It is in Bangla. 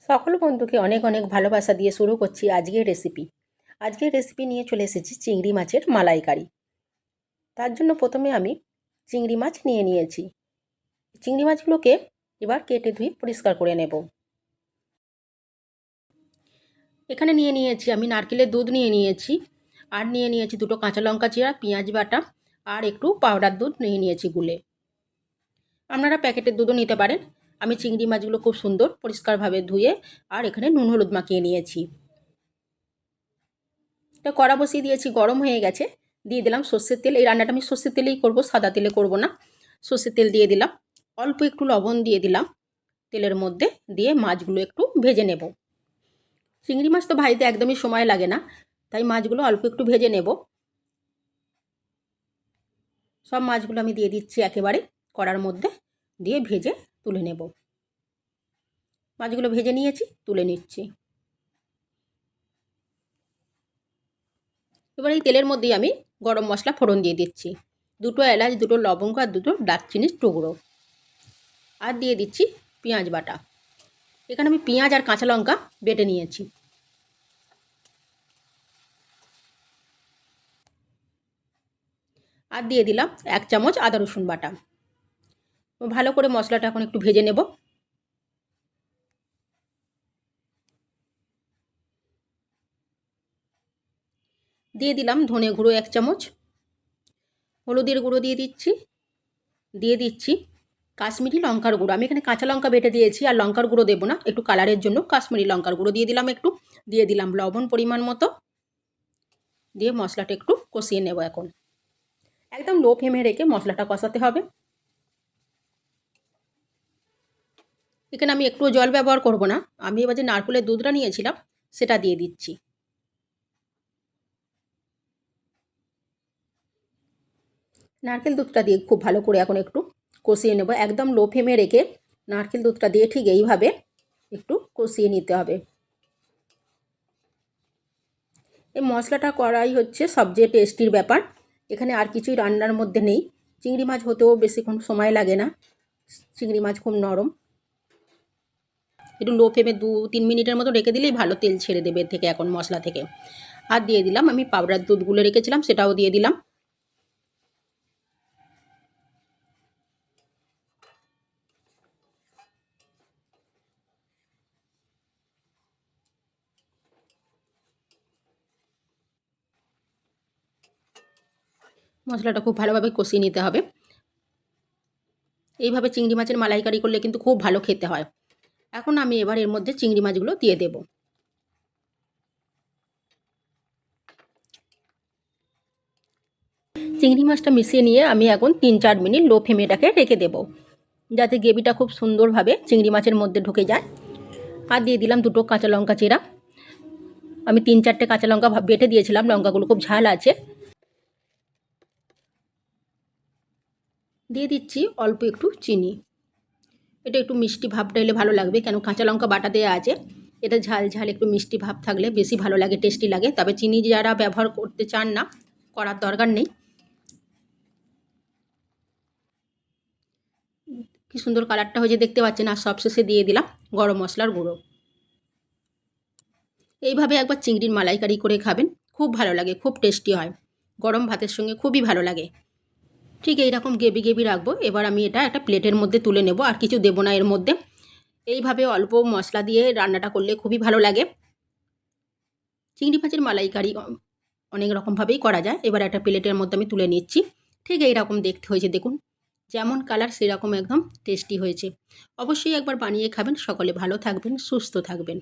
সকল বন্ধুকে অনেক অনেক ভালোবাসা দিয়ে শুরু করছি আজকের রেসিপি নিয়ে চলে এসেছি চিংড়ি মাছের মালাইকারি। তার জন্য প্রথমে আমি চিংড়ি মাছ নিয়ে নিয়েছি। চিংড়ি মাছগুলোকে এবার কেটে ধুয়ে পরিষ্কার করে নেব। এখানে নিয়ে নিয়েছি আমি নারকেলের দুধ নিয়ে নিয়েছি, আর নিয়ে নিয়েছি দুটো কাঁচা লঙ্কা চিরা, পেঁয়াজ বাটা আর একটু পাউডার দুধ নিয়ে নিয়েছি গুলে। আপনারা প্যাকেটের দুধও নিতে পারেন। আমি চিংড়ি মাছগুলো খুব সুন্দর পরিষ্কারভাবে ধুয়ে আর এখানে নুন হলুদ মাখিয়ে নিয়েছি। এটা কড়া বসিয়ে দিয়েছি, গরম হয়ে গেছে। দিয়ে দিলাম সর্ষের তেল। এই রান্নাটা আমি সর্ষের তেলেই করব, সাদা তেলে করব না। সর্ষের তেল দিয়ে দিলাম, অল্প একটু লবণ দিয়ে দিলাম তেলের মধ্যে, দিয়ে মাছগুলো একটু ভেজে নেব। চিংড়ি মাছ তো ভাজতে একদমই সময় লাগে না, তাই মাছগুলো অল্প একটু ভেজে নেব। সব মাছগুলো আমি দিয়ে দিচ্ছি একেবারে কড়ার মধ্যে, দিয়ে ভেজে তুলে নেব। মাছগুলো ভেজে নিয়েছি, তুলে নিচ্ছি। এবার এই তেলের মধ্যেই আমি গরম মশলা ফোড়ন দিয়ে দিচ্ছি, দুটো এলাচ, দুটো লবঙ্গ আর দুটো দারচিনির টুকরো। আর দিয়ে দিচ্ছি পেঁয়াজ বাটা। এখানে আমি পেঁয়াজ আর কাঁচা লঙ্কা বেটে নিয়েছি। আর দিয়ে দিলাম 1 চামচ আদা রসুন বাটা। ভালো করে মশলাটা এখন একটু ভেজে নেব। দিয়ে দিলাম ধনে গুঁড়ো 1 চামচ, হলুদের গুঁড়ো দিয়ে দিচ্ছি কাশ্মীরি লঙ্কার গুঁড়ো। আমি এখানে কাঁচা লঙ্কা বেটে দিয়েছি, আর লঙ্কার গুঁড়ো দেবো না, একটু কালারের জন্য কাশ্মীরি লঙ্কার গুঁড়ো দিয়ে দিলাম একটু। দিয়ে দিলাম লবণ পরিমাণ মতো, দিয়ে মশলাটা একটু কষিয়ে নেব। এখন একদম লো ফ্লেমে রেখে মশলাটা কষাতে হবে। এখানে আমি একটু জল ব্যবহার করব না, আমি এবার যে নারকেলের দুধটা নিয়েছিলাম সেটা দিয়ে দিচ্ছি। নারকেল দুধটা দিয়ে খুব ভালো করে এখন একটু কষিয়ে নেব। একদম লো ফ্লেমে রেখে নারকেল দুধটা দিয়ে ঠিক এইভাবে একটু কষিয়ে নিতে হবে। এই মশলাটা করাই হচ্ছে সবচেয়ে টেস্টির ব্যাপার। এখানে আর কিছুই রান্নার মধ্যে নেই। চিংড়ি মাছ হতেও বেশিক্ষণ সময় লাগে না, চিংড়ি মাছ খুব নরম। একটু লো ফ্লেমে 2-3 মিনিটের মতো রেখে দিলেই ভালো তেল ছেড়ে দেবে এর থেকে, এখন মশলা থেকে। আর দিয়ে দিলাম আমি পাউডার দুধ গুলে রেখেছিলাম, সেটাও দিয়ে দিলাম। মশলাটা খুব ভালোভাবে কষিয়ে নিতে হবে। এইভাবে চিংড়ি মাছের মালাইকারি করলে কিন্তু খুব ভালো খেতে হয়। এখন আমি এবার এর মধ্যে চিংড়ি মাছগুলো দিয়ে দেব। চিংড়ি মাছটা মিশিয়ে নিয়ে আমি এখন 3-4 মিনিট লো ফ্লেমে এটাকে রেখে দেব, যাতে গ্রেভিটা খুব সুন্দরভাবে চিংড়ি মাছের মধ্যে ঢুকে যায়। আর দিয়ে দিলাম দুটো কাঁচা লঙ্কা চেরা। আমি 3-4টে কাঁচা লঙ্কা বেটে দিয়েছিলাম, লঙ্কাগুলো খুব ঝাল আছে। দিয়ে দিচ্ছি অল্প একটু চিনি। এটা একটু মিষ্টি ভাবটা এলে ভালো লাগবে, কেন কাঁচা লঙ্কা বাটা দেওয়া আছে। এটা ঝাল ঝাল একটু মিষ্টি ভাব থাকলে বেশি ভালো লাগে, টেস্টি লাগে। তবে চিনি যারা ব্যবহার করতে চান না, করার দরকার নেই। কি সুন্দর কালারটা হয়েছে দেখতে পাচ্ছেন। আর সবশেষে দিয়ে দিলাম গরম মশলার গুঁড়ো। এইভাবে একবার চিংড়ির মালাইকারি করে খাবেন, খুব ভালো লাগে, খুব টেস্টি হয়। গরম ভাতের সঙ্গে খুবই ভালো লাগে। ঠিক এইরকম গ্রেভি গ্রেভি রাখবো। এবার আমি এটা একটা প্লেটের মধ্যে তুলে নেব, আর কিছু দেবো না এর মধ্যে। এইভাবে অল্প মশলা দিয়ে রান্নাটা করলে খুবই ভালো লাগে। চিংড়ি মাছের মালাইকারি অনেক রকমভাবেই করা যায়। এবার একটা প্লেটের মধ্যে আমি তুলে নিচ্ছি। ঠিক এইরকম দেখতে হয়েছে, দেখুন যেমন কালার সেরকম একদম টেস্টি হয়েছে। অবশ্যই একবার বানিয়ে খাবেন। সকলে ভালো থাকবেন, সুস্থ থাকবেন।